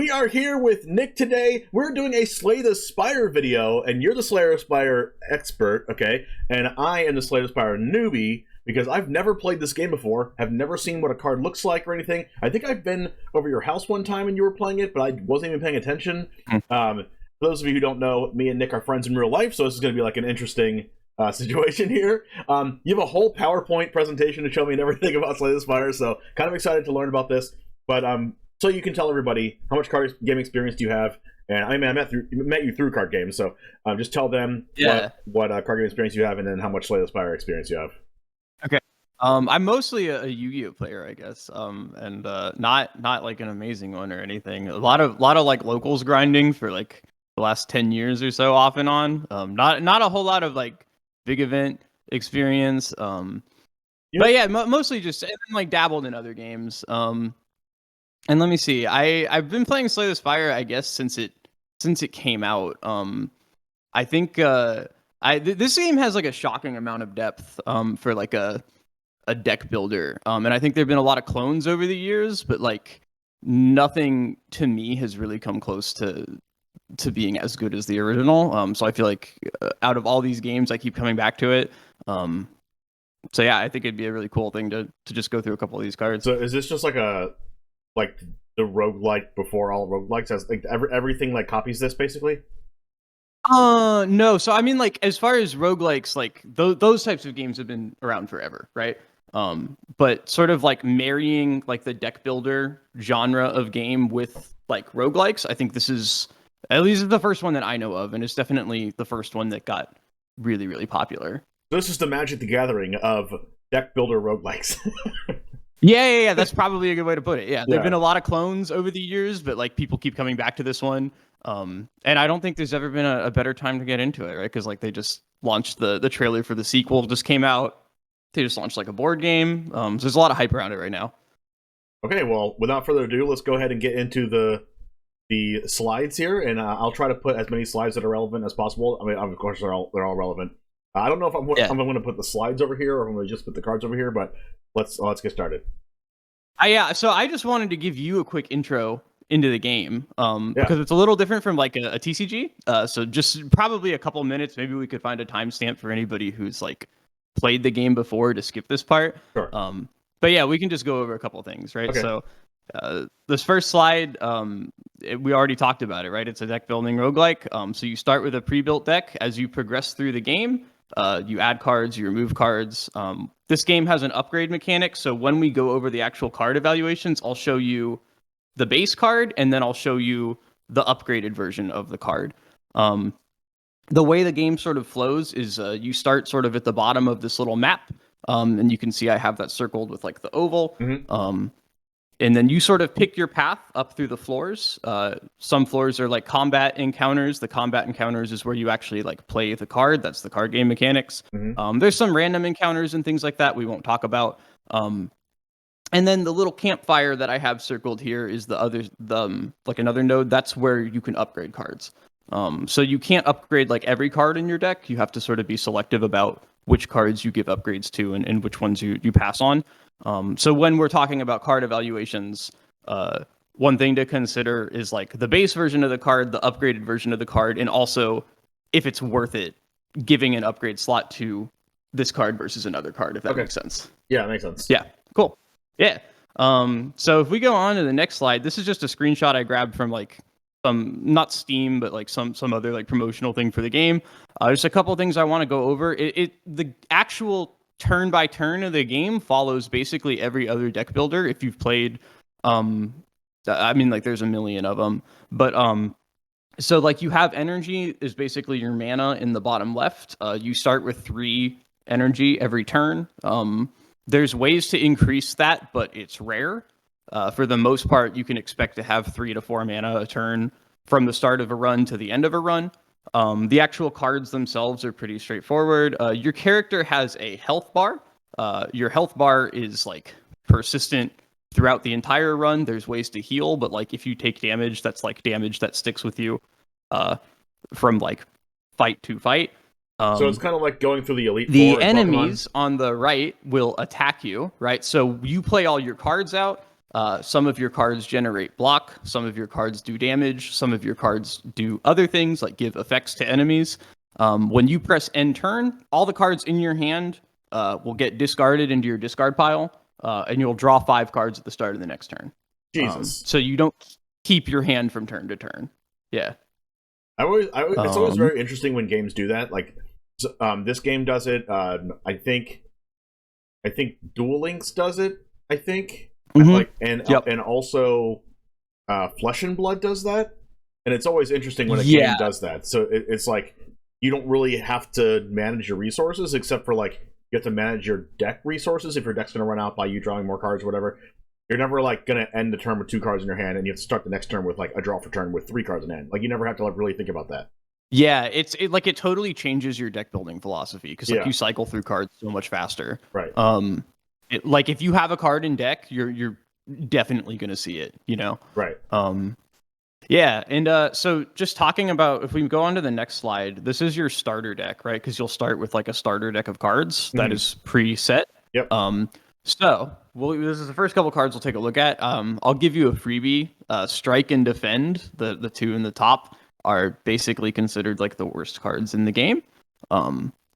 We are here with Nick today. We're doing a Slay the Spire video, and you're the Slay the Spire expert, okay? And I am the Slay the Spire newbie, because I've never played this game before, have never seen what a card looks like or anything. I think I've been over your house one time and you were playing it, but I wasn't even paying attention. For those of you who don't know, me and Nick are friends in real life, so this is going to be like an interesting situation here. You have a whole PowerPoint presentation to show me and everything about Slay the Spire, so kind of excited to learn about this. But so you can tell everybody how much card game experience do you have. And I mean, I met you through card games, so just tell them what card game experience you have, and then how much Slay the Spire experience you have. Okay. I'm mostly a Yu-Gi-Oh player, I guess, and not like an amazing one or anything. A lot of like locals grinding for like the last 10 years or so, off and on. Not a whole lot of like big event experience. But yeah, mostly just and then, like dabbled in other games. And let me see. I've been playing Slay the Spire, I guess, since it came out. I think this game has like a shocking amount of depth for like a deck builder. And I think there've been a lot of clones over the years, but like nothing to me has really come close to being as good as the original. So I feel like out of all these games, I keep coming back to it. So yeah, I think it'd be a really cool thing to just go through a couple of these cards. So is this just like the roguelike before all roguelikes, has like everything like copies this basically? No. So I mean, like as far as roguelikes, like those types of games have been around forever, right? But sort of like marrying like the deck builder genre of game with like roguelikes, I think this is at least the first one that I know of, and it's definitely the first one that got really, really popular. So this is the Magic the Gathering of deck builder roguelikes. Yeah. That's probably a good way to put it. Yeah, there've been a lot of clones over the years, but like people keep coming back to this one. And I don't think there's ever been a better time to get into it, right? Because like they just launched the trailer for the sequel, just came out. They just launched like a board game. So there's a lot of hype around it right now. Okay, well, without further ado, let's go ahead and get into the slides here, and I'll try to put as many slides that are relevant as possible. I mean, of course, they're all relevant. I don't know if I'm going to put the slides over here or if I'm going to just put the cards over here, but let's get started. Yeah, so I just wanted to give you a quick intro into the game, because it's a little different from like a TCG. So just probably a couple minutes. Maybe we could find a timestamp for anybody who's like played the game before to skip this part. Sure. But yeah, we can just go over a couple things, right? Okay. So this first slide, we already talked about it, right? It's a deck building roguelike. So you start with a pre-built deck. As you progress through the game, you add cards, you remove cards. This game has an upgrade mechanic, so when we go over the actual card evaluations, I'll show you the base card, and then I'll show you the upgraded version of the card. The way the game sort of flows is you start sort of at the bottom of this little map, and you can see I have that circled with like the oval. Mm-hmm. And then you sort of pick your path up through the floors. Some floors are like combat encounters. The combat encounters is where you actually like play the card. That's the card game mechanics. Mm-hmm. There's some random encounters and things like that we won't talk about. And then the little campfire that I have circled here is like another node. That's where you can upgrade cards. So you can't upgrade like every card in your deck. You have to sort of be selective about which cards you give upgrades to and which ones you pass on. So when we're talking about card evaluations, one thing to consider is like the base version of the card, the upgraded version of the card, and also if it's worth it giving an upgrade slot to this card versus another card, if that makes sense. Yeah, that makes sense. Yeah, cool. Yeah. So if we go on to the next slide, this is just a screenshot I grabbed from like not Steam, but like some other like promotional thing for the game. Just a couple things I want to go over. The actual turn by turn of the game follows basically every other deck builder. If you've played, I mean, like there's a million of them, but so like you have energy is basically your mana in the bottom left. You start with 3 energy every turn. There's ways to increase that, but it's rare. For the most part, you can expect to have 3 to 4 mana a turn from the start of a run to the end of a run. The actual cards themselves are pretty straightforward. Your character has a health bar. Your health bar is like persistent throughout the entire run. There's ways to heal, but like if you take damage, that's like damage that sticks with you from like fight to fight. So it's kind of like going through the Elite The Four enemies on the right will attack you, right? So you play all your cards out. Some of your cards generate block, some of your cards do damage, some of your cards do other things like give effects to enemies. When you press end turn, all the cards in your hand will get discarded into your discard pile, and you'll draw 5 cards at the start of the next turn. Jesus. So you don't keep your hand from turn to turn. Yeah. It's always very interesting when games do that. Like, this game does it. I think Duel Links does it. I think, and also, Flesh and Blood does that. And it's always interesting when a game does that. So it's like you don't really have to manage your resources, except for like you have to manage your deck resources if your deck's going to run out by you drawing more cards or whatever. You're never like going to end the turn with 2 cards in your hand, and you have to start the next turn with like a draw for turn with 3 cards in hand. Like you never have to like really think about that. Yeah, it totally changes your deck building philosophy because you cycle through cards so much faster. Right. Like if you have a card in deck, you're definitely going to see it. You know. Right. Yeah, and so just talking about, if we go on to the next slide, this is your starter deck, right? Because you'll start with like a starter deck of cards that is preset. Yep. So this is the first couple cards we'll take a look at. I'll give you a freebie. Strike and Defend, the 2 in the top, are basically considered like the worst cards in the game.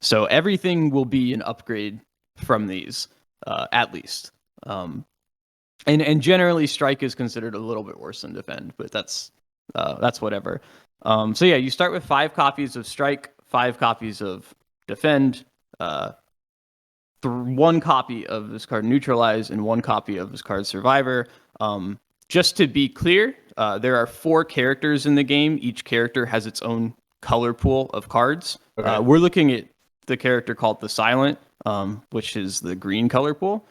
So everything will be an upgrade from these, at least. And generally, Strike is considered a little bit worse than Defend, but that's whatever. So yeah, you start with 5 copies of Strike, 5 copies of Defend, 1 copy of this card Neutralize, and 1 copy of this card Survivor. Just to be clear, there are 4 characters in the game. Each character has its own color pool of cards. Okay. We're looking at the character called the Silent, which is the green color pool.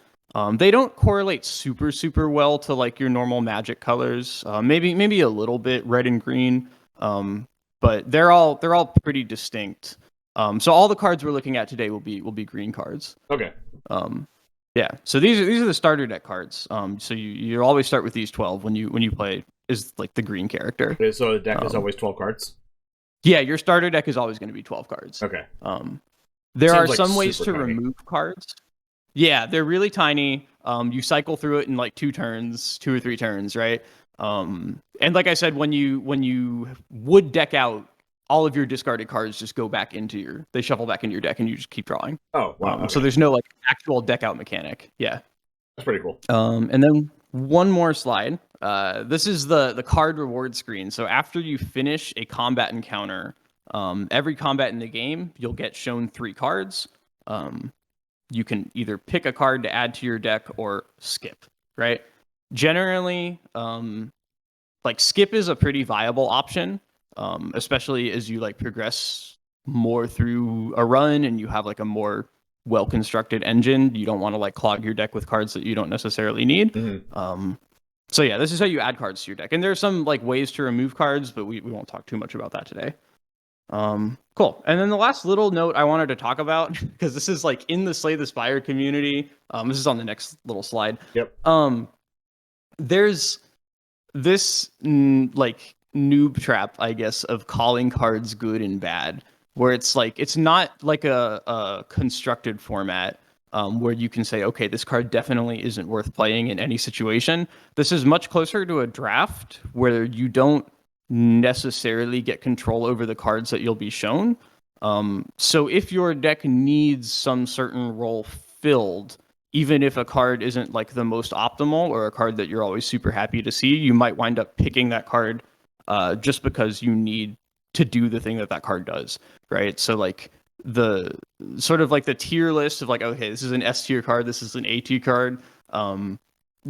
They don't correlate super well to like your normal Magic colors. Maybe a little bit, red and green. But they're all pretty distinct. So all the cards we're looking at today will be green cards. Okay. Yeah. So these are the starter deck cards. So you always start with these 12 when you play is like the green character. Okay, so the deck is always 12 cards. Yeah, your starter deck is always going to be 12 cards. Okay. There are some ways to remove cards. Yeah, they're really tiny. You cycle through it in like 2 or 3 turns, right? And like I said, when you would deck out, all of your discarded cards just go back into they shuffle back into your deck, and you just keep drawing. Oh, wow. Okay. So there's no like actual deck out mechanic. Yeah, that's pretty cool. And then one more slide. This is the card reward screen. So after you finish a combat encounter, every combat in the game, you'll get shown 3 cards. You can either pick a card to add to your deck or skip, right? Generally, like skip is a pretty viable option, especially as you like progress more through a run and you have like a more well-constructed engine. You don't want to like clog your deck with cards that you don't necessarily need. Mm-hmm. So yeah, this is how you add cards to your deck. And there's some like ways to remove cards, but we won't talk too much about that today. Cool. And then the last little note I wanted to talk about, because this is like in the Slay the Spire community. This is on the next little slide. Yep. There's this like noob trap, I guess, of calling cards good and bad, where it's like it's not like a constructed format where you can say, okay, this card definitely isn't worth playing in any situation. This is much closer to a draft where you don't necessarily get control over the cards that you'll be shown. So if your deck needs some certain role filled, even if a card isn't like the most optimal or a card that you're always super happy to see, you might wind up picking that card just because you need to do the thing that card does, right? So like the sort of like the tier list of like, okay, this is an S tier card, this is an A tier card,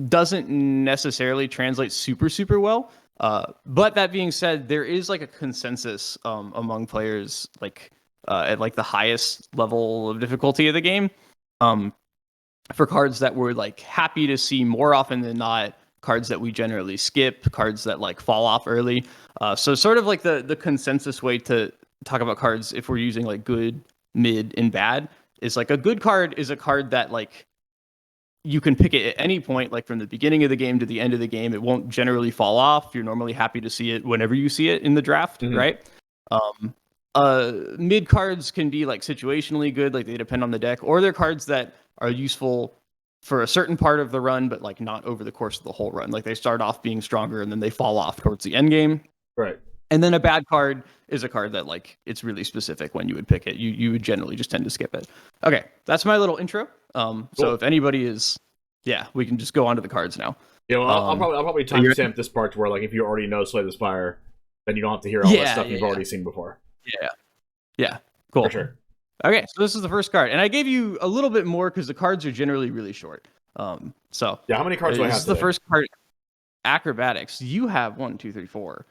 doesn't necessarily translate super well. But that being said, there is like a consensus among players like at like the highest level of difficulty of the game for cards that we're like happy to see more often than not, cards that we generally skip, cards that like fall off early. So sort of like the consensus way to talk about cards if we're using like good, mid, and bad is like a good card is a card that like you can pick it at any point, like from the beginning of the game to the end of the game. It won't generally fall off. You're normally happy to see it whenever you see it in the draft, mm-hmm. right? Mid cards can be like situationally good, like they depend on the deck, or they're cards that are useful for a certain part of the run, but like not over the course of the whole run. Like they start off being stronger and then they fall off towards the end game. Right. And then a bad card is a card that like it's really specific when you would pick it. You would generally just tend to skip it. Okay, that's my little intro. Cool. So if anybody is, we can just go on to the cards now. Yeah, well, I'll probably timestamp this part to where like if you already know Slay the Spire, then you don't have to hear all that stuff you've already seen before. Yeah, cool. For sure. Okay, so this is the first card, and I gave you a little bit more because the cards are generally really short. So yeah, how many cards do I have? This is the first card. Acrobatics. You have 1, 2, 3, 4,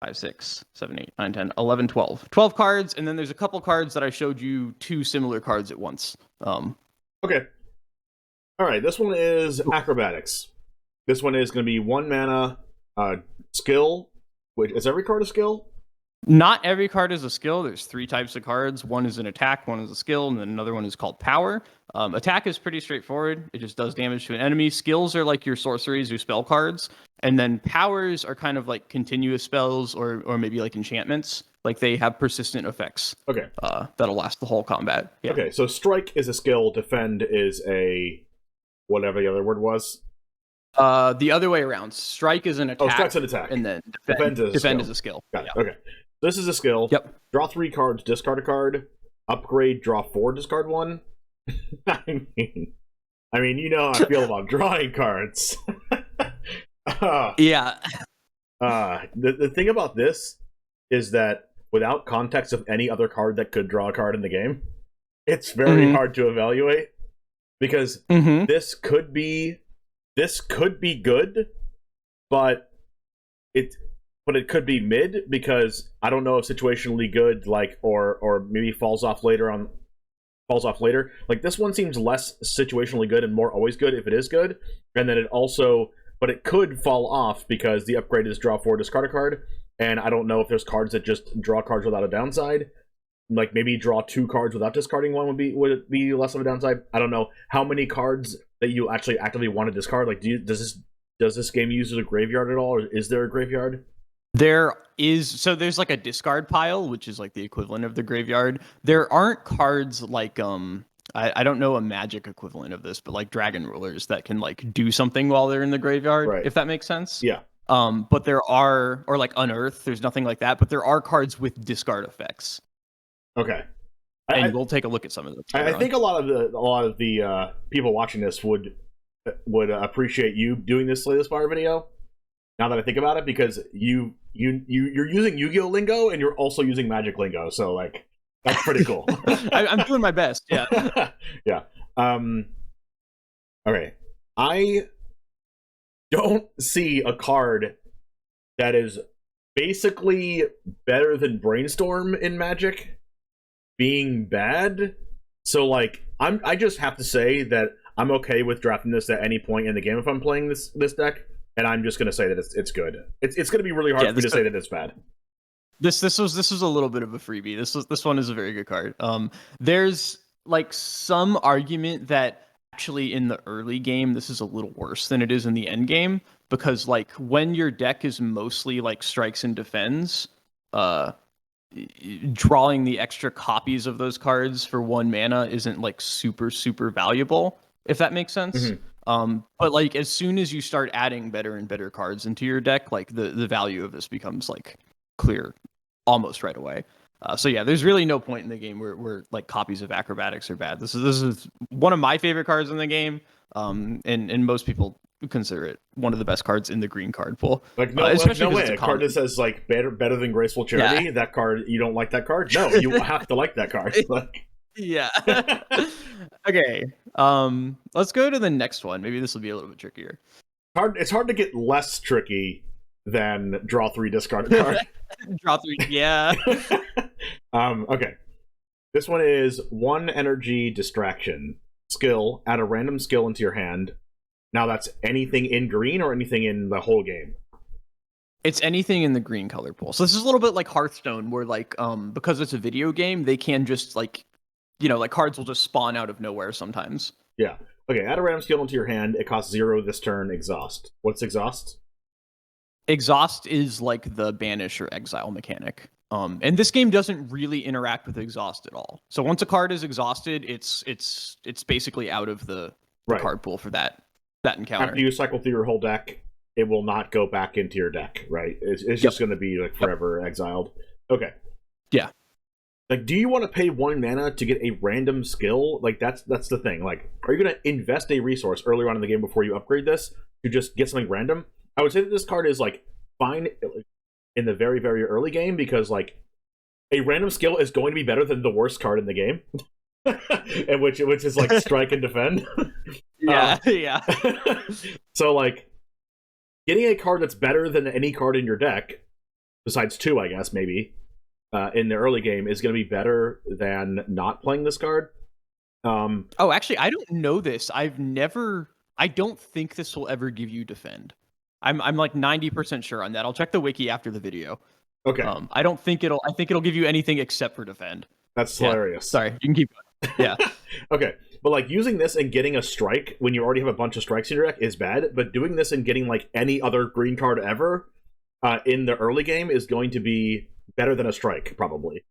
5, 6, 7, 8, 9, 10, 11, 12. 12 cards, and then there's a couple cards that I showed you 2 similar cards at once. Okay. All right, this one is Acrobatics. This one is going to be 1 mana skill. Wait, is every card a skill? Not every card is a skill. There's 3 types of cards. One is an attack, one is a skill, and then another one is called power. Attack is pretty straightforward. It just does damage to an enemy. Skills are like your sorceries or spell cards. And then powers are kind of like continuous spells or maybe like enchantments. Like they have persistent effects. Okay. That'll last the whole combat. Yeah. Okay, so strike is a skill, defend is a whatever the other word was. The other way around. Strike is an attack. Oh, strike's an attack. And then defend is a skill. Got it. Okay. This is a skill. Yep. Draw 3 cards, discard a card. Upgrade, draw 4, discard 1. I mean, you know how I feel about drawing cards. Yeah. The thing about this is that without context of any other card that could draw a card in the game, it's very hard to evaluate because this could be good, but it could be mid because I don't know if situationally good or maybe falls off later. Like this one seems less situationally good and more always good if it is good, and then but it could fall off because the upgrade is draw 4, discard a card, and I don't know if there's cards that just draw cards without a downside. Like maybe draw 2 cards without discarding one would it be less of a downside? I don't know how many cards that you actually actively want to discard. Like does this game use a graveyard at all, or is there a graveyard? There's like a discard pile, which is like the equivalent of the graveyard. There aren't cards like I don't know a Magic equivalent of this, but like Dragon Rulers that can like do something while they're in the graveyard, right, if that makes sense. Yeah. But there are, or like Unearth, there's nothing like that, but there are cards with discard effects. Okay. And we'll take a look at some of them. I think a lot of the people watching this would appreciate you doing this Slay the Spire video. Now that I think about it, because you're using Yu-Gi-Oh lingo and you're also using Magic lingo, so like that's pretty cool. I'm doing my best. Yeah. Yeah. Okay. I don't see a card that is basically better than Brainstorm in Magic being bad. So like I just have to say that I'm okay with drafting this at any point in the game if I'm playing this deck. And I'm just going to say that it's good. It's going to be really hard for me to say that it's bad. This was a little bit of a freebie. This one is a very good card. There's like some argument that actually in the early game this is a little worse than it is in the end game, because like when your deck is mostly like strikes and defends, drawing the extra copies of those cards for 1 mana isn't like super valuable, if that makes sense. But like as soon as you start adding better and better cards into your deck, like the value of this becomes like clear almost right away. So yeah, there's really no point in the game where like copies of Acrobatics are bad. This is one of my favorite cards in the game, and most people consider it one of the best cards in the green card pool. Like no way, a card that says like better than Graceful Charity. Yeah. That card, you don't like that card? No, you have to like that card. Like... Yeah. Okay. Let's go to the next one. Maybe this will be a little bit trickier. It's hard to get less tricky than draw 3, discard a card. Draw 3, yeah. Okay. This one is 1 energy distraction. Skill, add a random skill into your hand. Now that's anything in green or anything in the whole game? It's anything in the green color pool. So this is a little bit like Hearthstone, where like because it's a video game, they can just like, you know, like cards will just spawn out of nowhere sometimes. Yeah. Okay, add a random skill into your hand. It costs 0 this turn. Exhaust. What's exhaust? Exhaust is like the banish or exile mechanic. And this game doesn't really interact with exhaust at all. So once a card is exhausted, it's basically out of the the Right. card pool for that encounter. After you cycle through your whole deck, it will not go back into your deck, right? It's just going to be like forever exiled. Okay. Yeah. Like, do you want to pay 1 mana to get a random skill? Like, that's the thing. Like, are you going to invest a resource earlier on in the game before you upgrade this to just get something random? I would say that this card is, like, fine in the very, very early game because, like, a random skill is going to be better than the worst card in the game. and which is, like, strike and defend. Yeah, yeah. So, like, getting a card that's better than any card in your deck, besides 2, I guess, maybe, in the early game is going to be better than not playing this card. Oh, actually, I don't know this. I don't think this will ever give you defend. I'm like 90% sure on that. I'll check the wiki after the video. Okay. I think it'll give you anything except for defend. That's hilarious. Sorry, you can keep going. Yeah. Okay. But, like, using this and getting a strike when you already have a bunch of strikes in your deck is bad, but doing this and getting, like, any other green card ever in the early game is going to be better than a strike, probably.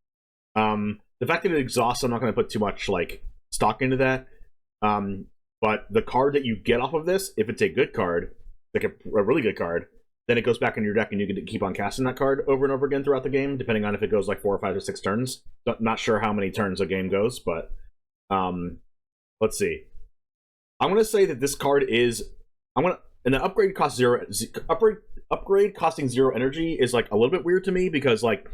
The fact that it exhausts, I'm not going to put too much, like, stock into that. But the card that you get off of this, if it's a good card, like a really good card, then it goes back in your deck and you can keep on casting that card over and over again throughout the game, depending on if it goes like 4 or 5 or 6 turns. Not sure how many turns a game goes, but let's see. I'm going to say that this card is... and the upgrade costs 0... Upgrade costing 0 energy is, like, a little bit weird to me because, like,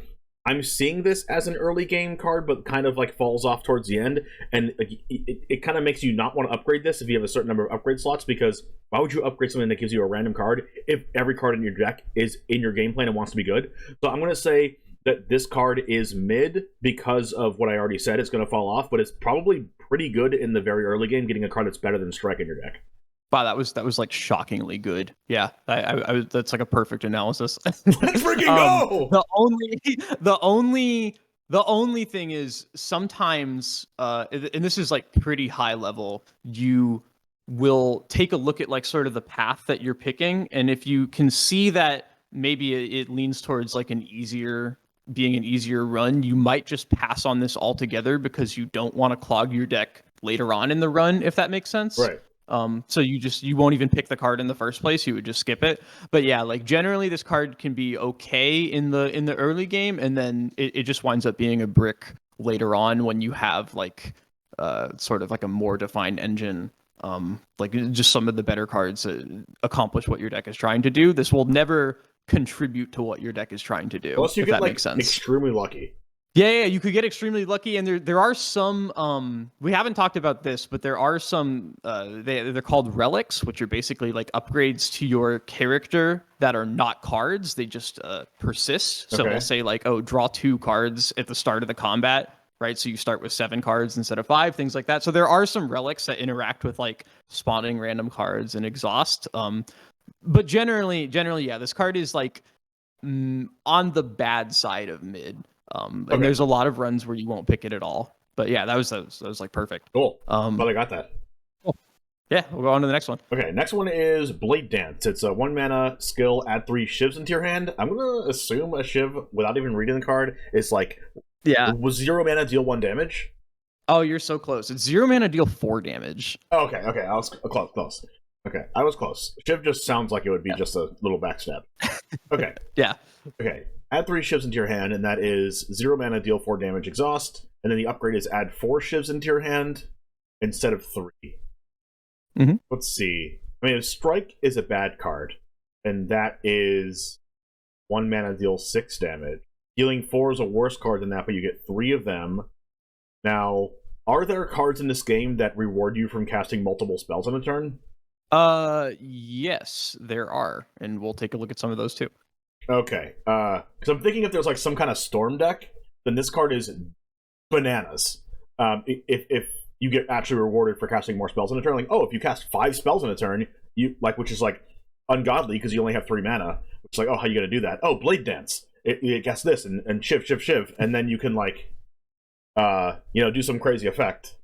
I'm seeing this as an early game card, but kind of, like, falls off towards the end, and like, it kind of makes you not want to upgrade this if you have a certain number of upgrade slots, because why would you upgrade something that gives you a random card if every card in your deck is in your game plan and wants to be good? So I'm going to say that this card is mid because of what I already said. It's going to fall off, but it's probably pretty good in the very early game, getting a card that's better than Strike in your deck. Wow, that was like shockingly good. Yeah, I was, that's like a perfect analysis. Let's freaking go! The only thing is sometimes, and this is like pretty high level, you will take a look at like sort of the path that you're picking, and if you can see that maybe it leans towards like being an easier run, you might just pass on this altogether because you don't want to clog your deck later on in the run, if that makes sense. Right. So you won't even pick the card in the first place. You would just skip it. But yeah, like generally this card can be okay in the early game, and then it just winds up being a brick later on when you have like sort of like a more defined engine. Like just some of the better cards accomplish what your deck is trying to do. This will never contribute to what your deck is trying to do. Unless you if get that like makes sense. extremely lucky. Yeah, you could get extremely lucky, and there are some. We haven't talked about this, but there are some. They're called relics, which are basically like upgrades to your character that are not cards. They just persist. So we'll say like, oh, draw 2 cards at the start of the combat, right? So you start with 7 cards instead of 5, things like that. So there are some relics that interact with like spawning random cards and exhaust. But generally, yeah, this card is like on the bad side of mid. And there's a lot of runs where you won't pick it at all. But yeah, that was like perfect. Cool. Well, I got that. Cool. Yeah, we'll go on to the next one. Okay, next one is Blade Dance. It's a 1 mana skill, add 3 shivs into your hand. I'm going to assume a shiv, without even reading the card, is like, was 0 mana, deal 1 damage? Oh, you're so close. It's 0 mana, deal 4 damage. Okay, I was close. Okay, I was close. Shiv just sounds like it would be just a little backstab. Okay. Yeah. Okay. Add 3 shivs into your hand, and that is 0 mana, deal 4 damage, exhaust. And then the upgrade is add 4 shivs into your hand instead of 3. Mm-hmm. Let's see. I mean, Strike is a bad card, and that is 1 mana, deal 6 damage. Healing 4 is a worse card than that, but you get 3 of them. Now, are there cards in this game that reward you from casting multiple spells in a turn? Yes, there are, and we'll take a look at some of those too. Okay, because I'm thinking if there's like some kind of storm deck, then this card is bananas. If you get actually rewarded for casting more spells in a turn, like, oh, if you cast 5 spells in a turn, you like, which is like ungodly because you only have 3 mana. Which is like, oh, how are you gonna do that? Oh, Blade Dance. It casts this and shiv, and then you can like, do some crazy effect.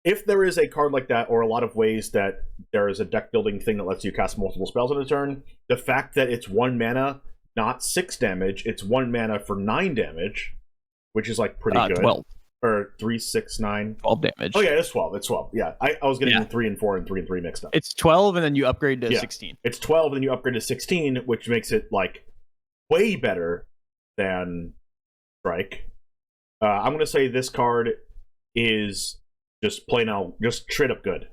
If there is a card like that, or a lot of ways that there is a deck building thing that lets you cast multiple spells in a turn, the fact that it's 1 mana, not 6 damage, it's 1 mana for 9 damage, which is like pretty good. 12. or 3, 6, 9. 12 damage. Oh yeah, it's 12. It's 12. Yeah, I was getting 3 and 4 and 3 and 3 mixed up. It's 12, and then you upgrade to 16. It's 12, and then you upgrade to 16, which makes it like way better than Strike. I'm gonna say this card is just plain out, just straight up good.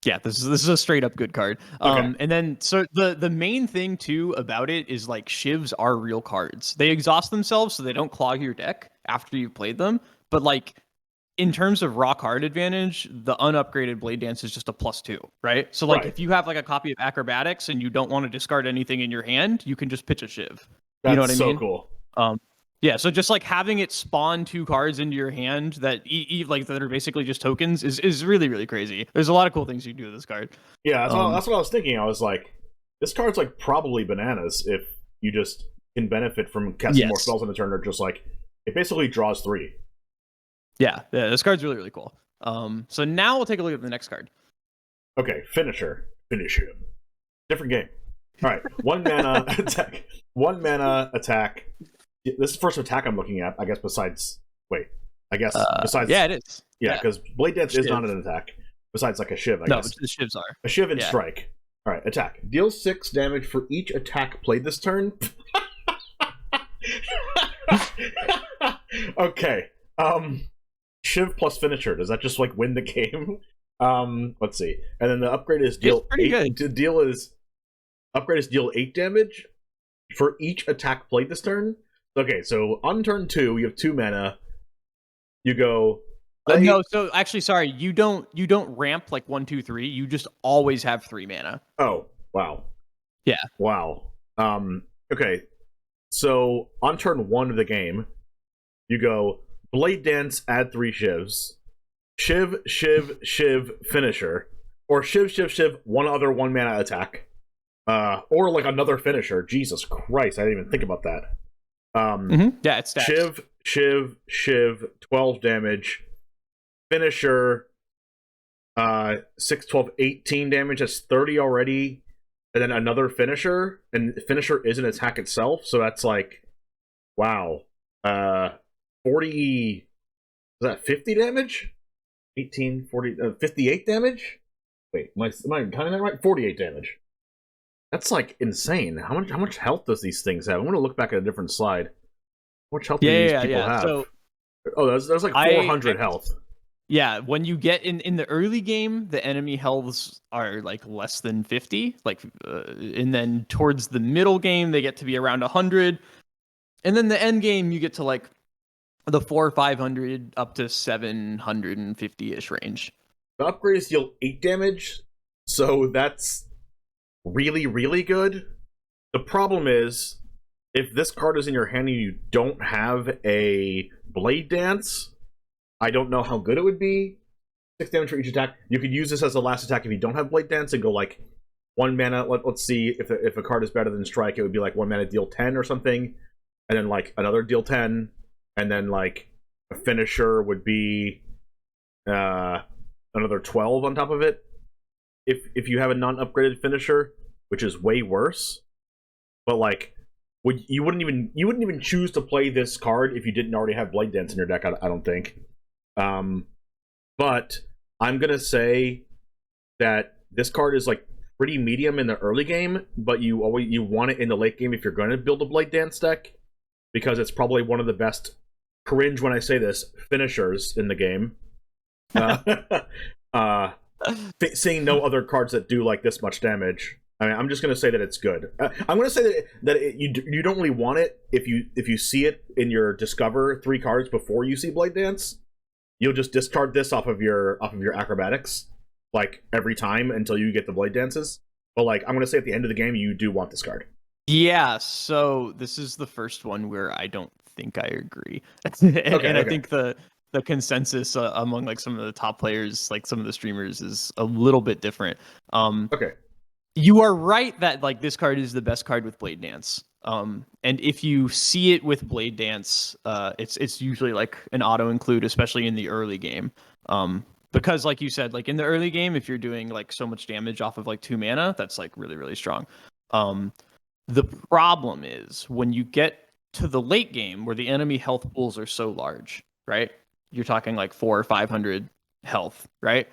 Yeah, this is a straight up good card. Okay. And then so the main thing too about it is like shivs are real cards. They exhaust themselves so they don't clog your deck after you've played them. But like in terms of raw card advantage, the unupgraded Blade Dance is just a +2, right? So like if you have like a copy of Acrobatics and you don't want to discard anything in your hand, you can just pitch a shiv. You know what I mean? So cool. Yeah, so just like having it spawn 2 cards into your hand that like that are basically just tokens is really, really crazy. There's a lot of cool things you can do with this card. Yeah, that's what I was thinking. I was like, this card's like probably bananas if you just can benefit from casting more spells in a turn, or just like it basically draws 3. Yeah, this card's really, really cool. So now we'll take a look at the next card. Okay, Finisher. Finish him. Different game. All right, 1 mana attack. 1 mana attack. This is the first attack I'm looking at, I guess, besides... Wait. I guess besides... Yeah, it is. Yeah, because Blade Dance is not an attack. Besides, like, a Shiv, I guess. No, the Shivs are. A Shiv and Strike. All right, attack. Deal 6 damage for each attack played this turn. Okay. Shiv plus Finisher. Does that just, like, win the game? Let's see. And then the upgrade is deal... It's pretty good. The deal is... Upgrade is deal 8 damage for each attack played this turn. Okay, so on turn 2, you have 2 mana. You go. No, so actually, sorry, you don't ramp like 1, 2, 3. You just always have 3 mana. Oh, wow. Yeah. Wow. Okay, so on turn 1 of the game, you go Blade Dance, add 3 shivs, Shiv, Shiv, Shiv, Finisher, or Shiv, Shiv, Shiv, one other 1 mana attack, or like another finisher. Jesus Christ, I didn't even think about that. Yeah, it's stacks. Shiv, Shiv, Shiv, 12 damage. Finisher, 6, 12, 18 damage. That's 30 already. And then another finisher. And finisher is an attack itself. So that's like, wow. 40, is that 50 damage? 18, 40, 58 damage? Wait, am I counting that right? 48 damage. That's like insane. How much health does these things have? I'm gonna look back at a different slide. How much health do these people have? So, there's like 400 health. Yeah, when you get in the early game, the enemy healths are like less than 50. And then towards the middle game, they get to be around 100. And then the end game, you get to like the 400 or 500 up to 750-ish range. The upgrades deal 8 damage, so that's really, really good. The problem is, if this card is in your hand and you don't have a Blade Dance, I don't know how good it would be. 6 damage for each attack. You could use this as the last attack if you don't have Blade Dance and go like 1 mana. Let's see if a card is better than Strike. It would be like 1 mana deal 10 or something, and then like another deal 10, and then like a finisher would be another 12 on top of it. If you have a non-upgraded finisher, which is way worse, but like you wouldn't even choose to play this card if you didn't already have Blade Dance in your deck. I don't think. But I'm gonna say that this card is like pretty medium in the early game, but you want it in the late game if you're going to build a Blade Dance deck, because it's probably one of the best, cringe when I say this, finishers in the game. Seeing no other cards that do like this much damage, I mean, I'm just gonna say that it's good. I'm gonna say that you don't really want it if you see it in your discover 3 cards before you see Blade Dance. You'll just discard this off of your acrobatics like every time until you get the Blade Dances. But like, I'm gonna say at the end of the game, you do want this card. Yeah, so this is the first one where I don't think I agree. I think the consensus among like some of the top players, like some of the streamers, is a little bit different. Okay. You are right that like this card is the best card with Blade Dance. And if you see it with Blade Dance, it's usually like an auto include, especially in the early game. Because like you said, like in the early game, if you're doing like so much damage off of like 2 mana, that's like really, really strong. The problem is when you get to the late game where the enemy health pools are so large, right? you're talking like 400 or 500 health, right?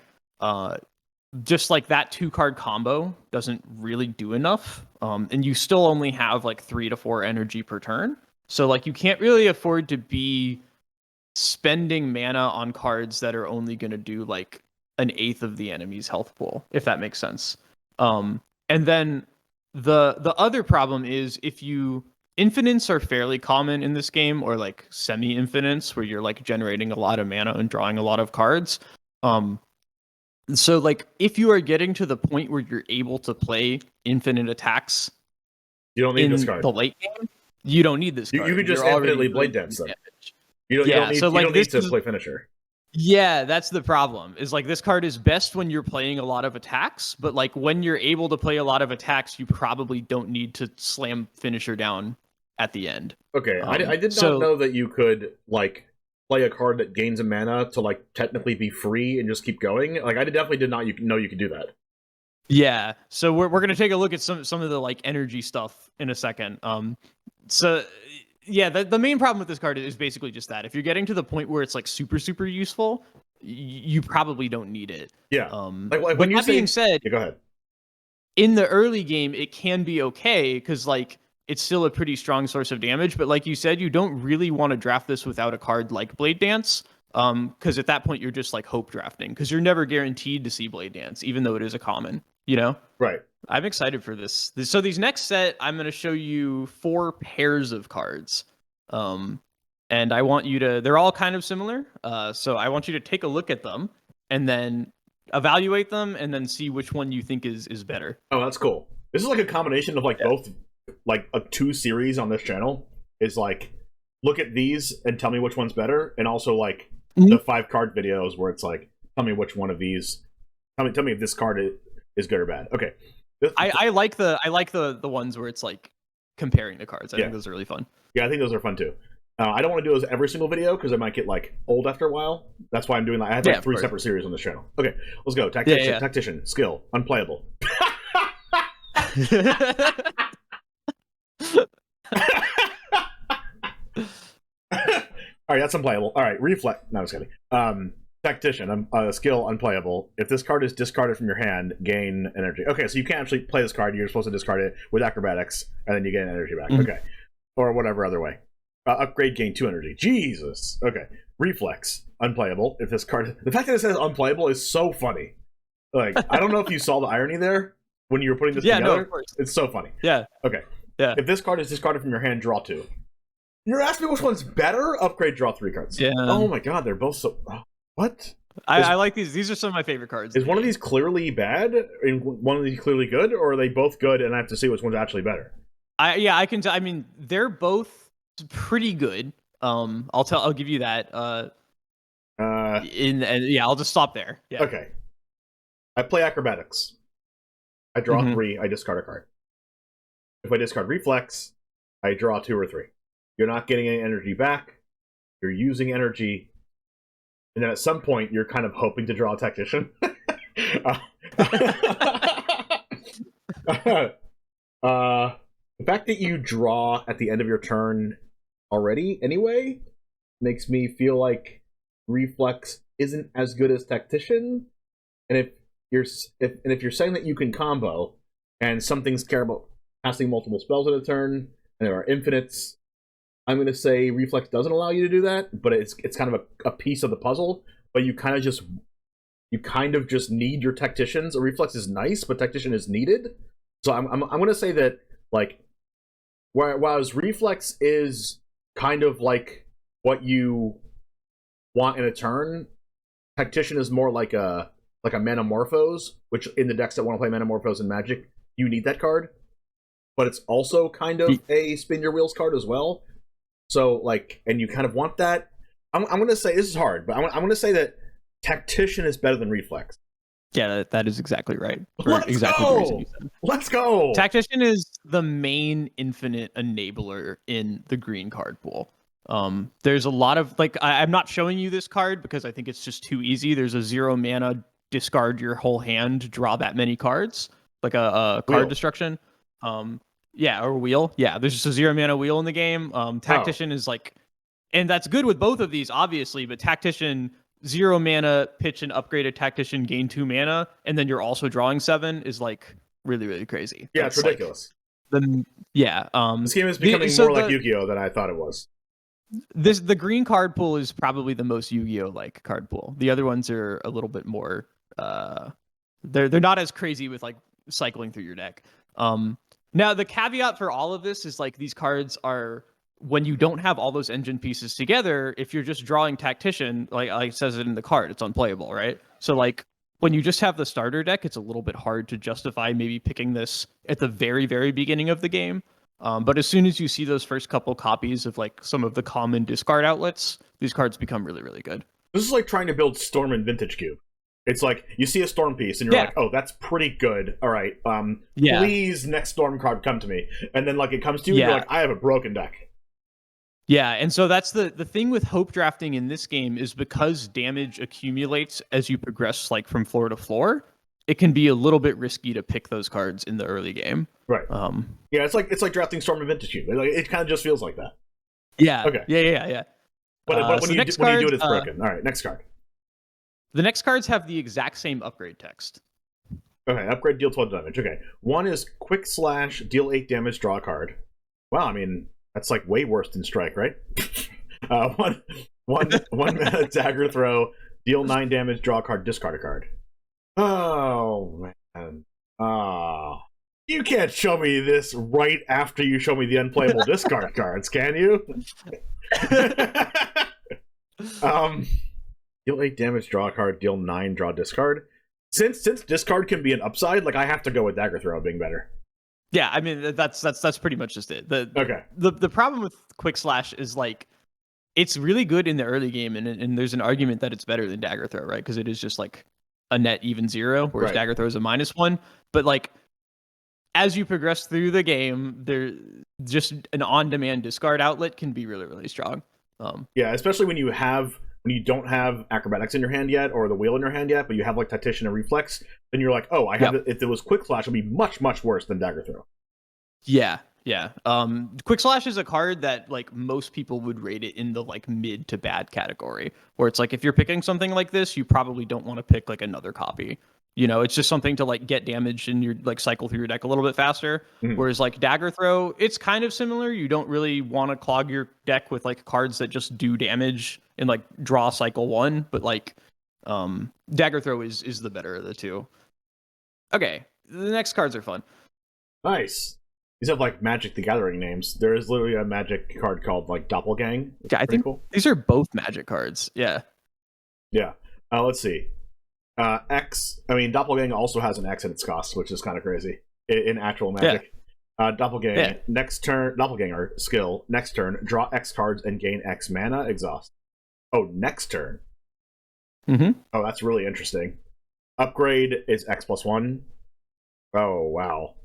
Just like that 2-card combo doesn't really do enough, and you still only have like 3 to 4 energy per turn. So like you can't really afford to be spending mana on cards that are only going to do like an eighth of the enemy's health pool, if that makes sense. And then the other problem is if you infinites are fairly common in this game, or like semi-infinites where you're like generating a lot of mana and drawing a lot of cards. So like if you are getting to the point where you're able to play infinite attacks, you don't need this card. The late game, you don't need this card. You can just infinitely blade dance them. You don't need to play finisher. Yeah, that's the problem. Is like this card is best when you're playing a lot of attacks, but like when you're able to play a lot of attacks, you probably don't need to slam finisher down at the end. Okay, I did not know that you could like play a card that gains a mana to like technically be free and just keep going. Like I definitely did not know you could do that. Yeah, so we're gonna take a look at some of the like energy stuff in a second. So yeah, the main problem with this card is basically just that if you're getting to the point where it's like super useful, you probably don't need it. Yeah. Like when being said, yeah, go ahead. In the early game, it can be okay because like it's still a pretty strong source of damage. But like you said, you don't really want to draft this without a card like Blade Dance, because at that point you're just like hope drafting because you're never guaranteed to see Blade Dance, even though it is a common. You know? Right. I'm excited for this. So these next set, I'm going to show you 4 pairs of cards. And I want you to, they're all kind of similar. So I want you to take a look at them and then evaluate them and then see which one you think is better. Oh, that's cool. This is like a combination of like both, like a 2 series on this channel is like, look at these and tell me which one's better. And also like the 5 card videos where it's like, tell me which one of these, tell me if this card is good or bad. Okay. I like the ones where it's like comparing the cards. I think those are really fun. Yeah, I think those are fun too. I don't want to do those every single video because I might get like old after a while. That's why I'm doing that. I have like 3 separate series on this channel. Okay, let's go. Tactician, skill, unplayable. All right, that's unplayable. All right, reflex. No, I'm just kidding. Tactician, skill, unplayable. If this card is discarded from your hand, gain energy. Okay, so you can't actually play this card. You're supposed to discard it with acrobatics, and then you gain energy back. Okay, or whatever other way. Upgrade, gain 2 energy. Jesus. Okay, reflex, unplayable. If this card, the fact that it says unplayable is so funny. Like, I don't know if you saw the irony there when you were putting this together. No, of course. It's so funny. Yeah. Okay. Yeah. If this card is discarded from your hand, draw 2. You're asking me which one's better? Upgrade, draw 3 cards. Yeah. Oh my god, they're both so. What? I like these. These are some of my favorite cards. Is one of these clearly bad and one of these clearly good, or are they both good and I have to see which one's actually better? I can tell. I mean, they're both pretty good. I'll give you that. I'll just stop there. Yeah. Okay. I play acrobatics. I draw 3. I discard a card. If I discard reflex, I draw 2 or 3. You're not getting any energy back. You're using energy. And then at some point, you're kind of hoping to draw a tactician. The fact that you draw at the end of your turn already, anyway, makes me feel like reflex isn't as good as tactician. And if you're saying that you can combo, and some things care about casting multiple spells at a turn, and there are infinites, I'm going to say reflex doesn't allow you to do that, but it's kind of a piece of the puzzle. But you kind of just need your tacticians. A reflex is nice, but tactician is needed. So I'm going to say that like whereas reflex is kind of like what you want in a turn, tactician is more like a Manamorphose, which in the decks that want to play Manamorphose in Magic, you need that card. But it's also kind of a spin your wheels card as well. So, like, and you kind of want that. I'm going to say, this is hard, but I'm going to say that Tactician is better than Reflex. Yeah, that is exactly right. Let's go! Let's go! Tactician is the main infinite enabler in the green card pool. There's a lot of, like, I'm not showing you this card because I think it's just too easy. There's a 0 mana, discard your whole hand, draw that many cards, like a card destruction. Yeah, or wheel. Yeah, there's just a 0 mana wheel in the game. Tactician is like And that's good with both of these, obviously, but Tactician, 0 mana, pitch and upgrade a Tactician, gain 2 mana, and then you're also drawing 7 is like really, really crazy. Yeah, That's it's ridiculous. Like, this game is becoming more like Yugioh than I thought it was. The green card pool is probably the most Yu-Gi-Oh like card pool. The other ones are a little bit more they're not as crazy with like cycling through your deck. Now the caveat for all of this is like these cards are, when you don't have all those engine pieces together, if you're just drawing Tactician, like it says it in the card, it's unplayable, right? So like when you just have the starter deck, it's a little bit hard to justify maybe picking this at the very, very beginning of the game. But as soon as you see those first couple copies of like some of the common discard outlets, these cards become really, really good. This is like trying to build Storm in Vintage Cube. It's like you see a Storm piece and you're like, oh, that's pretty good. All right, please, next Storm card come to me. And then like it comes to you, and you're like, I have a broken deck. Yeah, and so that's the thing with hope drafting in this game is because damage accumulates as you progress like from floor to floor, it can be a little bit risky to pick those cards in the early game. Right. Yeah, it's like drafting Storm in Vintage Cube. It kind of just feels like that. Yeah. Okay. Yeah. But when you do it, it's broken. All right, next card. The next cards have the exact same upgrade text. Okay, upgrade, deal 12 damage. Okay, one is Quick Slash, deal 8 damage, draw a card. Wow, I mean, that's like way worse than Strike, right? One mana dagger throw, deal 9 damage, draw a card, discard a card. Oh, man. You can't show me this right after you show me the unplayable discard cards, can you? Deal 8 damage, draw a card, deal 9, draw discard. Since discard can be an upside, like I have to go with dagger throw being better. Yeah, I mean that's pretty much just it. The problem with Quick Slash is like it's really good in the early game, and there's an argument that it's better than dagger throw, right? Because it is just like a net even 0, whereas dagger throw is a -1. But like as you progress through the game, there just an on-demand discard outlet can be really, really strong. Yeah, especially when you don't have acrobatics in your hand yet, or the wheel in your hand yet, but you have like Tactician and reflex, then you're like, oh, if it was Quick Slash, it'd be much, much worse than dagger throw. Yeah. Quick Slash is a card that like most people would rate it in the like mid to bad category, where it's like if you're picking something like this, you probably don't want to pick like another copy. You know, it's just something to like get damage and your like cycle through your deck a little bit faster. Mm-hmm. Whereas like dagger throw, it's kind of similar. You don't really want to clog your deck with like cards that just do damage and like draw cycle 1, but like dagger throw is the better of the two. Okay, the next cards are fun. Nice. These have like Magic the Gathering names. There is literally a Magic card called like Doppelganger. Yeah, I think these are both Magic cards. Yeah. Let's see. Doppelganger also has an X at its cost, which is kind of crazy in actual Magic. Doppelganger, next turn, Doppelganger skill, next turn, draw X cards and gain X mana, exhaust. Oh, next turn. Mm-hmm. Oh, that's really interesting. Upgrade is X+1. Oh, wow.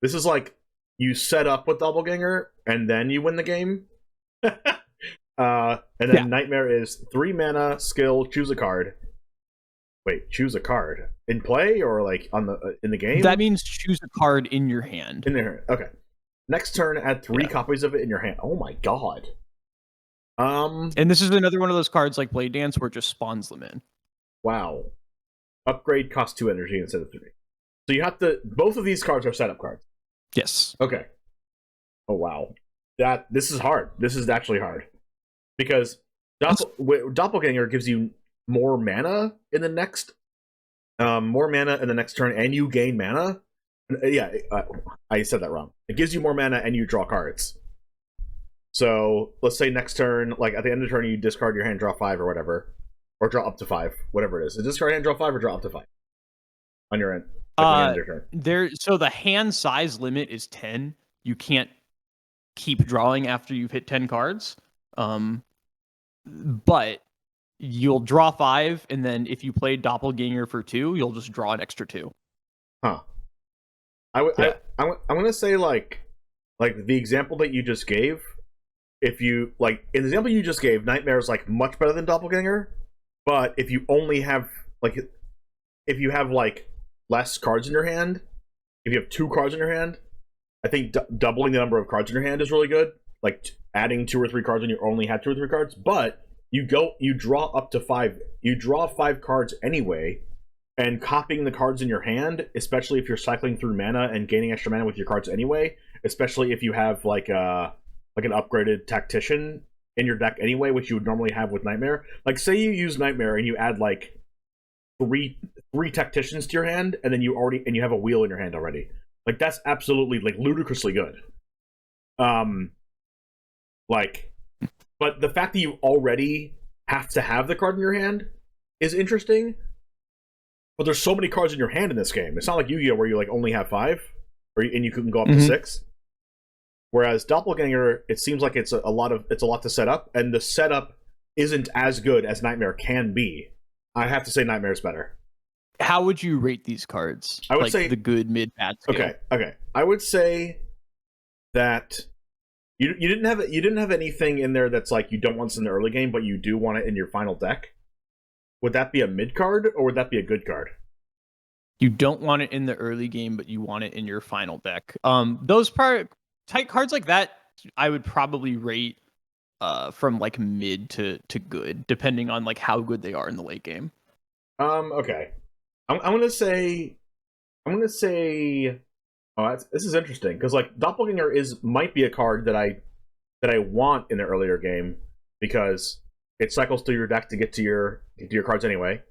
This is like you set up with Doppelganger and then you win the game. And then Nightmare is 3 mana, skill, choose a card. Wait, choose a card in play or like in the game? That means choose a card in your hand. In there, okay. Next turn, add 3 copies of it in your hand. Oh my god. And this is another one of those cards like Blade Dance where it just spawns them in. Wow. Upgrade costs 2 energy instead of 3. So you have to. Both of these cards are setup cards. Yes. Okay. Oh wow. This is hard. This is actually hard because Doppelganger gives you more mana in the next turn, and you gain mana. I said that wrong. It gives you more mana and you draw cards. So let's say next turn, like at the end of the turn, you discard your hand, draw 5 or whatever, or draw up to 5, whatever it is. Discard hand, draw 5, or draw up to 5 on your end. At the end of your turn. So the hand size limit is 10. You can't keep drawing after you've hit 10 cards. But you'll draw 5, and then if you play Doppelganger for 2, you'll just draw an extra 2. Huh. I'm gonna say like the example that you just gave. If you like in the example you just gave, Nightmare is like much better than Doppelganger. But if you only have if you have like less cards in your hand, if you have 2 cards in your hand, I think doubling the number of cards in your hand is really good. Like adding 2 or 3 cards when you only have 2 or 3 cards, but you draw up to 5. You draw 5 cards anyway, and copying the cards in your hand, especially if you're cycling through mana and gaining extra mana with your cards anyway, especially if you have like an upgraded Tactician in your deck anyway, which you would normally have with Nightmare. Like, say you use Nightmare and you add like three Tacticians to your hand, and then you have a wheel in your hand already. Like, that's absolutely like ludicrously good. But the fact that you already have to have the card in your hand is interesting. But there's so many cards in your hand in this game. It's not like Yu-Gi-Oh where you like only have 5, and you can go up to 6. Whereas Doppelganger, it seems like it's a lot to set up, and the setup isn't as good as Nightmare can be. I have to say Nightmare's better. How would you rate these cards? I would say the good, mid, bad scale. Okay. I would say that you didn't have anything in there that's like you don't want this in the early game, but you do want it in your final deck. Would that be a mid card, or would that be a good card? You don't want it in the early game, but you want it in your final deck. Those tight cards like that, I would probably rate from like mid to good, depending on like how good they are in the late game. Okay. I'm gonna say. Oh, this is interesting because like Doppelganger might be a card that I want in the earlier game because it cycles through your deck to get to your cards anyway,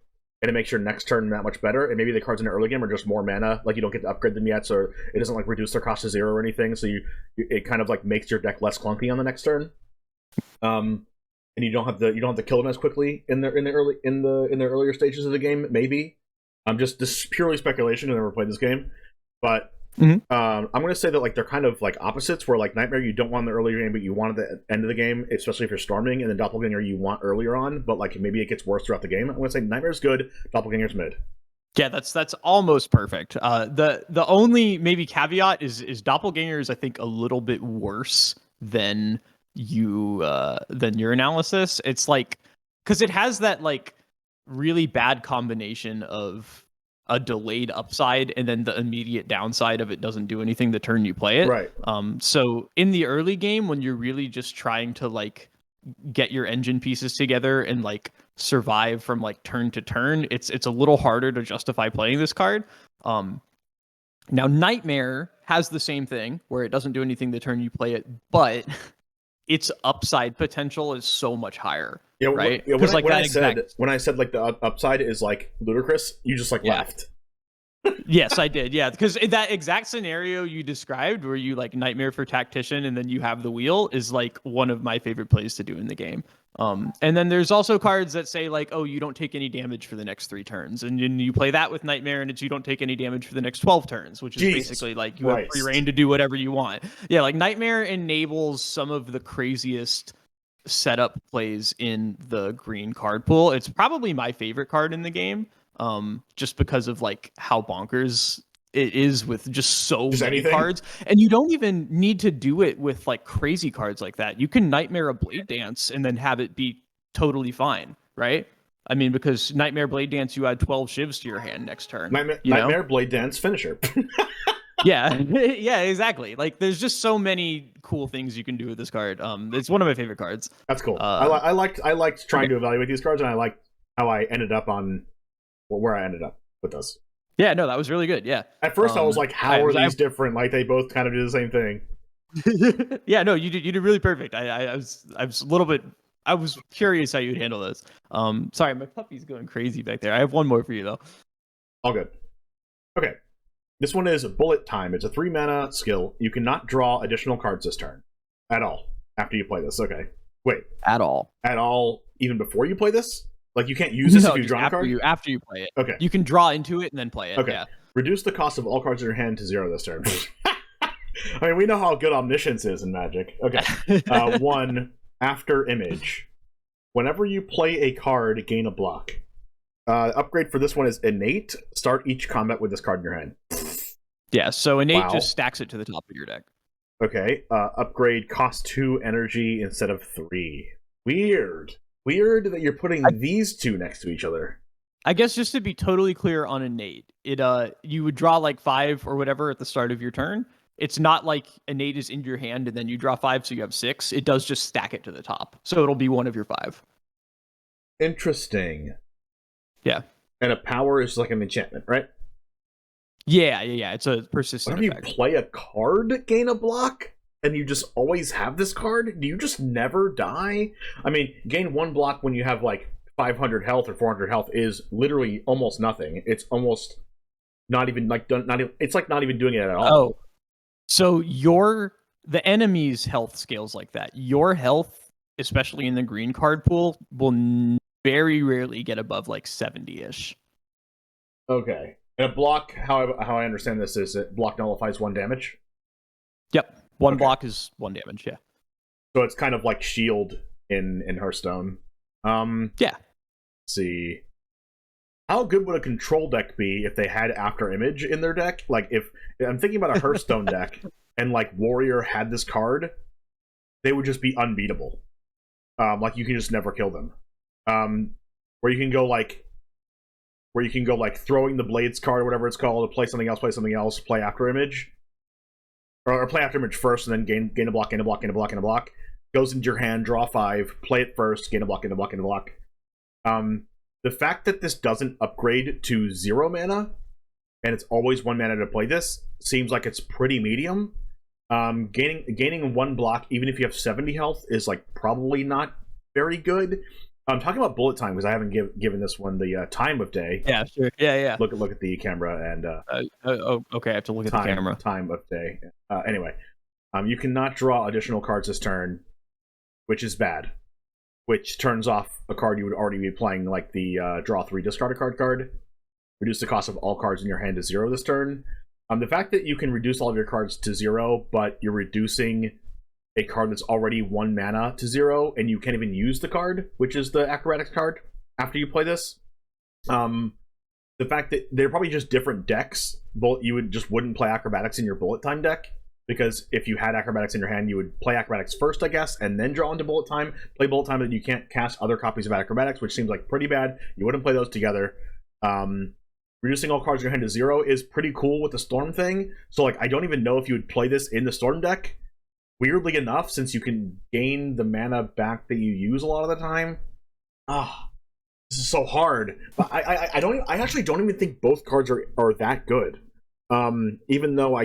and it makes your next turn that much better. And maybe the cards in the early game are just more mana, like you don't get to upgrade them yet, so it doesn't like reduce their cost to 0 or anything. So it kind of like makes your deck less clunky on the next turn. And you don't have to kill them as quickly in the earlier stages of the game. Maybe this is purely speculation. I've never played this game, but I'm going to say that like they're kind of like opposites. Where like Nightmare you don't want in the earlier game, but you want at the end of the game, especially if you're storming, and then Doppelganger you want earlier on, but like maybe it gets worse throughout the game. I'm going to say Nightmare's good, Doppelganger's mid. Yeah, that's almost perfect. The only maybe caveat is Doppelganger is I think a little bit worse than your analysis. It's like because it has that like really bad combination of a delayed upside and then the immediate downside of it doesn't do anything the turn you play it. Right. So in the early game when you're really just trying to like get your engine pieces together and like survive from like turn to turn, it's a little harder to justify playing this card. Now Nightmare has the same thing where it doesn't do anything the turn you play it, but its upside potential is so much higher. Yeah, right. Because when I said like the upside is like ludicrous, you just like laughed. Yes, I did. Yeah, because that exact scenario you described, where you like Nightmare for Tactician and then you have the wheel, is like one of my favorite plays to do in the game. And then there's also cards that say like, oh, you don't take any damage for the next 3 turns, and then you play that with Nightmare, and it's you don't take any damage for the next 12 turns, which is basically like you have free reign to do whatever you want. Yeah, like Nightmare enables some of the craziest setup plays in the green card pool. It's probably my favorite card in the game, just because of like how bonkers it is with just so many cards. And you don't even need to do it with like crazy cards like that. You can Nightmare a Blade Dance and then have it be totally fine, right? I mean, because Nightmare Blade Dance, you add 12 shivs to your hand next turn. Nightmare Blade Dance finisher. Yeah, exactly. Like, there's just so many cool things you can do with this card. It's one of my favorite cards. That's cool. I liked trying to evaluate these cards, and I liked how I ended up on where I ended up with this. Yeah, no, that was really good. Yeah. At first, I was like, "How are these different? Like, they both kind of do the same thing." Yeah, no, you did really perfect. I was a little bit. I was curious how you'd handle this. Sorry, my puppy's going crazy back there. I have one more for you though. All good. Okay. This one is Bullet Time. It's a 3 mana skill. You cannot draw additional cards this turn. At all. After you play this. Okay. Wait. At all. At all even before you play this? Like, you can't use this if you draw a card? After you play it. Okay. You can draw into it and then play it. Okay. Yeah. Reduce the cost of all cards in your hand to 0 this turn. I mean, we know how good Omniscience is in Magic. Okay. 1, After Image. Whenever you play a card, gain a block. Upgrade for this one is Innate. Start each combat with this card in your hand. Yeah, so Innate just stacks it to the top of your deck. Okay. Upgrade cost 2 energy instead of 3. Weird that you're putting these two next to each other. I guess just to be totally clear on Innate, you would draw like 5 or whatever at the start of your turn, It's not like innate is in your hand and then you draw 5, so you have 6. It does just stack it to the top, so it'll be one of your 5. Interesting. Yeah. And a power is like an enchantment, right? Yeah. It's a persistent Whenever effect. you play a card, gain a block, and you just always have this card, do you just never die? I mean, gain 1 block when you have like 500 health or 400 health is literally almost nothing. It's almost not even like it's like not even doing it at all. Oh, so the enemy's health scales like that. Your health, especially in the green card pool, will very rarely get above like 70-ish. Okay. And a block, how I understand this is it block nullifies 1 damage. Yep, 1 block is 1 damage. Yeah. So it's kind of like shield in Hearthstone. Yeah. Let's see. How good would a control deck be if they had After Image in their deck? Like, if I'm thinking about a Hearthstone deck and like Warrior had this card, they would just be unbeatable. Like you can just never kill them. Where you can go like throwing the Blades card or whatever it's called to play something else, play After Image, or play After Image first and then gain a block. Goes into your hand, draw 5, play it first, gain a block. The fact that this doesn't upgrade to 0 mana, and it's always 1 mana to play this, seems like it's pretty medium. Gaining 1 block, even if you have 70 health, is like probably not very good. I'm talking about bullet time because I haven't given this one the time of day. Yeah, sure. Yeah. Look at the camera and. Okay, I have to look at the camera. Time of day. Anyway, you cannot draw additional cards this turn, which is bad. Which turns off a card you would already be playing, like the draw 3, discard a card. Reduce the cost of all cards in your hand to 0 this turn. The fact that you can reduce all of your cards to 0, but you're reducing a card that's already 1 mana to 0, and you can't even use the card, which is the Acrobatics card, after you play this. The fact that they're probably just different decks. You wouldn't play Acrobatics in your bullet time deck. Because if you had Acrobatics in your hand, you would play Acrobatics first, I guess, and then draw into Bullet Time. Play Bullet Time, and you can't cast other copies of Acrobatics, which seems like pretty bad. You wouldn't play those together. Reducing all cards in your hand to 0 is pretty cool with the Storm thing. So, like, I don't even know if you would play this in the Storm deck. Weirdly enough, since you can gain the mana back that you use a lot of the time. This is so hard. But I actually don't even think both cards are that good. Even though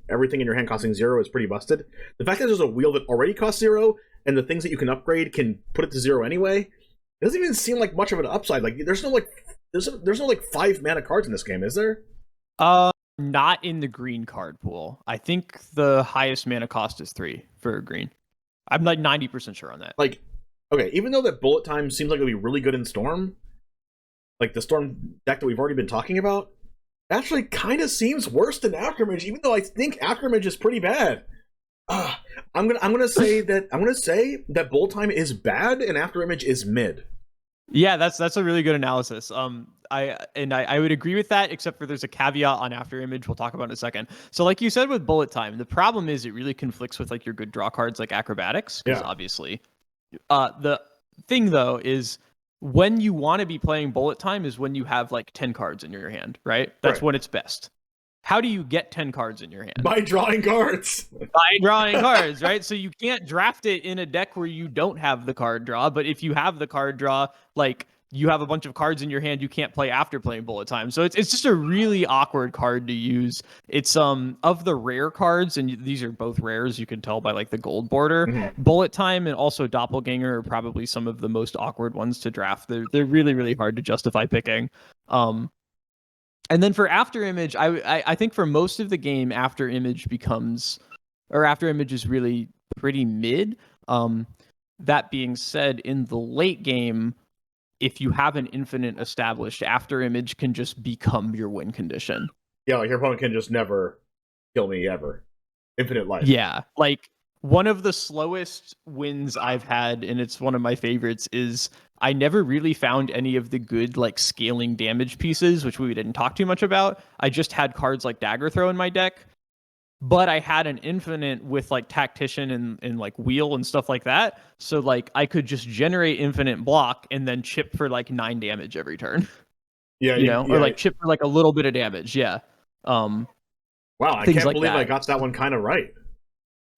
everything in your hand costing 0 is pretty busted. The fact that there's a wheel that already costs 0, and the things that you can upgrade can put it to 0 anyway, it doesn't even seem like much of an upside. Like there's no 5 mana cards in this game, is there? Not in the green card pool. I think the highest mana cost is 3 for green. I'm like 90% sure on that. Like, okay, even though that Bullet Time seems like it'll be really good in Storm, like the Storm deck that we've already been talking about, actually kind of seems worse than After Image, even though I think After Image is pretty bad. I'm gonna say that Bullet Time is bad and After Image is mid. Yeah, that's a really good analysis. I would agree with that, except for there's a caveat on After Image we'll talk about in a second. So like you said with Bullet Time, the problem is it really conflicts with like your good draw cards like Acrobatics, because obviously. The thing though is when you want to be playing Bullet Time is when you have like 10 cards in your hand, right? That's when it's best. How do you get 10 cards in your hand? By drawing cards. By drawing cards, right? So you can't draft it in a deck where you don't have the card draw, but if you have the card draw, like you have a bunch of cards in your hand you can't play after playing Bullet Time. So it's just a really awkward card to use. It's of the rare cards, and these are both rares, you can tell by like the gold border. Mm-hmm. Bullet Time and also Doppelganger are probably some of the most awkward ones to draft. They're really, really hard to justify picking. And then for After Image, I think for most of the game, After Image is really pretty mid. That being said, in the late game, if you have an infinite established, After Image can just become your win condition. Yeah, like your opponent can just never kill me ever. Infinite life. Yeah, like one of the slowest wins I've had, and it's one of my favorites, is I never really found any of the good like scaling damage pieces, which we didn't talk too much about. I just had cards like Dagger Throw in my deck, but I had an infinite with like Tactician and like Wheel and stuff like that. So like I could just generate infinite block and then chip for like 9 damage every turn. Yeah, or like chip for like a little bit of damage. Yeah. Wow, I things can't like believe that. I got that one kind of right.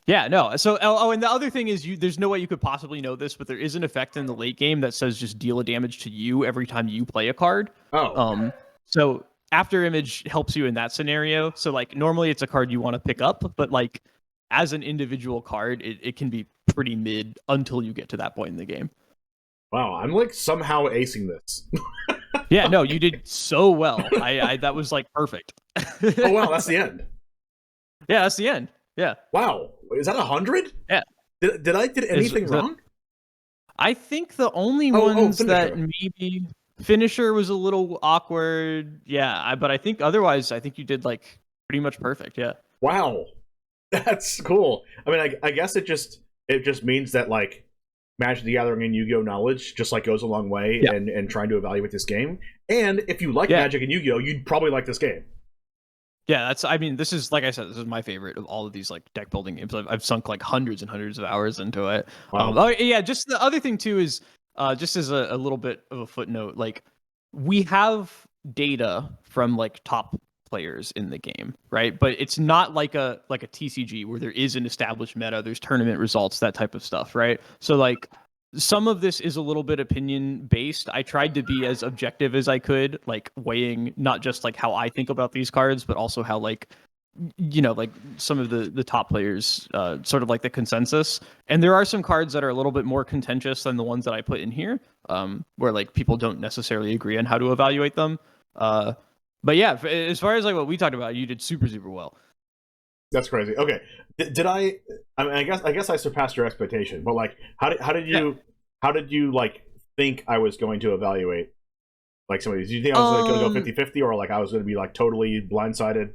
Yeah, no. So, and the other thing is, there's no way you could possibly know this, but there is an effect in the late game that says just deal a damage to you every time you play a card. Oh. So after image helps you in that scenario. So like normally it's a card you want to pick up, but like as an individual card, it can be pretty mid until you get to that point in the game. Wow, I'm like somehow acing this. Yeah, no, you did so well. I that was like perfect. Oh wow, that's the end. Yeah, that's the end. Yeah. Wow, is that 100? Yeah. Did I did anything wrong? I think the only ones that maybe finisher was a little awkward. Yeah, but I think otherwise, I think you did like pretty much perfect. Yeah. Wow, that's cool. I mean, I guess it just means that like Magic the Gathering and Yu-Gi-Oh knowledge just like goes a long way and trying to evaluate this game. And if you like Magic and Yu-Gi-Oh, you'd probably like this game. Yeah, I mean, this is, like I said, this is my favorite of all of these like deck building games. I've sunk like hundreds and hundreds of hours into it. Wow. Yeah, just the other thing too is, just as a little bit of a footnote, like we have data from like top players in the game, right? But it's not like a TCG where there is an established meta, there's tournament results, that type of stuff, right? So like some of this is a little bit opinion based. I tried to be as objective as I could, like weighing not just like how I think about these cards, but also how like, you know, like some of the top players, sort of like the consensus. And there are some cards that are a little bit more contentious than the ones that I put in here, where like people don't necessarily agree on how to evaluate them. But yeah, as far as like what we talked about, you did super well. That's crazy. Okay, did I? I mean, I guess I surpassed your expectation. But like, how did you like think I was going to evaluate like some of these? Do you think I was going to go 50-50, or like I was going to be like totally blindsided?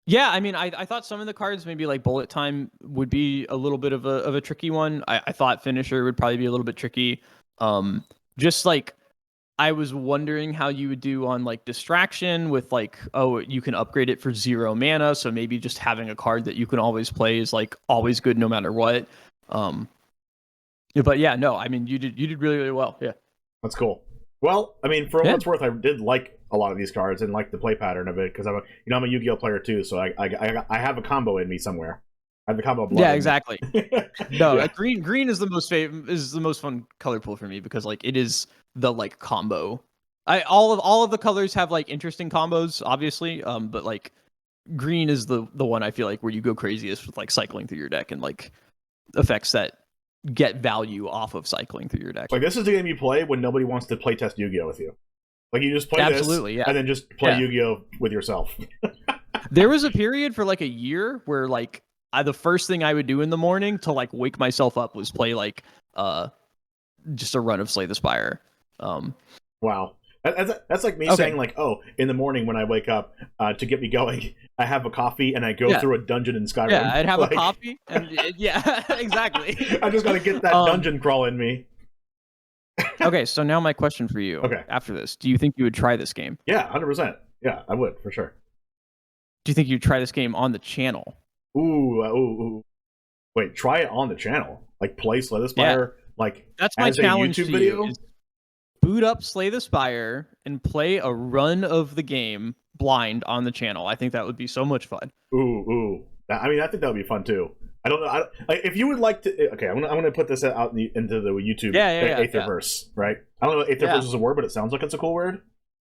Yeah, I mean, I thought some of the cards, maybe like Bullet Time, would be a little bit of a tricky one. I thought Finisher would probably be a little bit tricky. Just like I was wondering how you would do on like Distraction with like, oh, you can upgrade it for 0 mana, so maybe just having a card that you can always play is like always good no matter what. But yeah, no, I mean, you did really well. Yeah, that's cool. Well, I mean, for what it's worth, I did like a lot of these cards and like the play pattern of it because I'm a Yu-Gi-Oh player too, so I have a combo in me somewhere. I have the combo. Yeah, exactly. No, yeah. Green is the most fun color pool for me because like it is the like combo. All of the colors have like interesting combos, obviously. But like green is the one I feel like where you go craziest with like cycling through your deck and like effects that get value off of cycling through your deck. Like this is the game you play when nobody wants to play test Yu-Gi-Oh with you. Like you just play this and then just play Yu-Gi-Oh with yourself. There was a period for like a year where like the first thing I would do in the morning to like wake myself up was play like just a run of Slay the Spire. Wow. That's like me saying like, oh, in the morning when I wake up to get me going, I have a coffee and I go through a dungeon in Skyrim. Yeah, I'd have a coffee and yeah, exactly. I just got to get that dungeon crawl in me. Okay, so now my question for you. Okay. After this, do you think you would try this game? Yeah, 100%. Yeah, I would for sure. Do you think you'd try this game on the channel? Ooh. Wait, try it on the channel. Like play Slay the Spire. Like that's my challenge YouTube to video. You. Is boot up Slay the Spire and play a run of the game blind on the channel. I think that would be so much fun. Ooh. I mean, I think that would be fun too. I don't know. If you would like to, okay, I'm gonna put this out into the YouTube Aetherverse, right? I don't know if Aetherverse is a word, but it sounds like it's a cool word.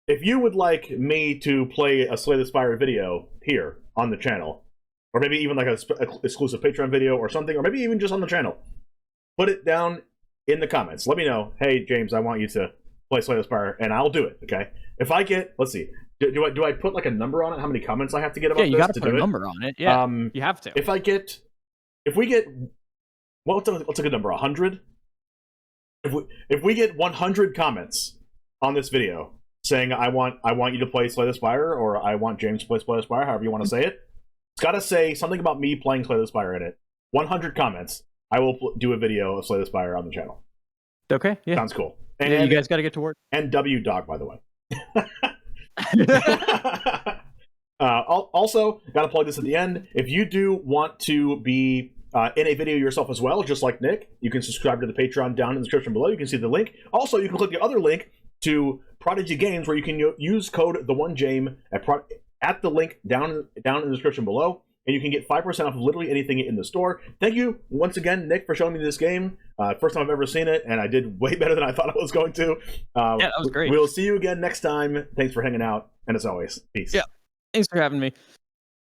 If you would like me to play a Slay the Spire video here on the channel, or maybe even like a exclusive Patreon video or something, or maybe even just on the channel, put it down in the comments. Let me know. Hey, James, I want you to play Slay the Spire, and I'll do it. Okay. If I get, let's see, do I put like a number on it? How many comments I have to get about this? Yeah, you got to put a number on it. Yeah, you have to. If we get, what's a good number? 100. If we get 100 comments on this video saying I want you to play Slay the Spire, or I want James to play Slay the Spire, however you want to say it, it's got to say something about me playing Slay the Spire in it. 100 comments, I will do a video of Slay the Spire on the channel. Okay, yeah. Sounds cool. And you guys got to get to work. And W-Dog, by the way. Also, got to plug this at the end. If you do want to be in a video yourself as well, just like Nick, you can subscribe to the Patreon down in the description below. You can see the link. Also, you can click the other link to Prodigy Games, where you can use code TheOneJame at the link down in the description below, and you can get 5% off of literally anything in the store. Thank you once again, Nick, for showing me this game. First time I've ever seen it, and I did way better than I thought I was going to. Yeah, that was great. We'll see you again next time. Thanks for hanging out, and as always, peace. Yeah, thanks for having me.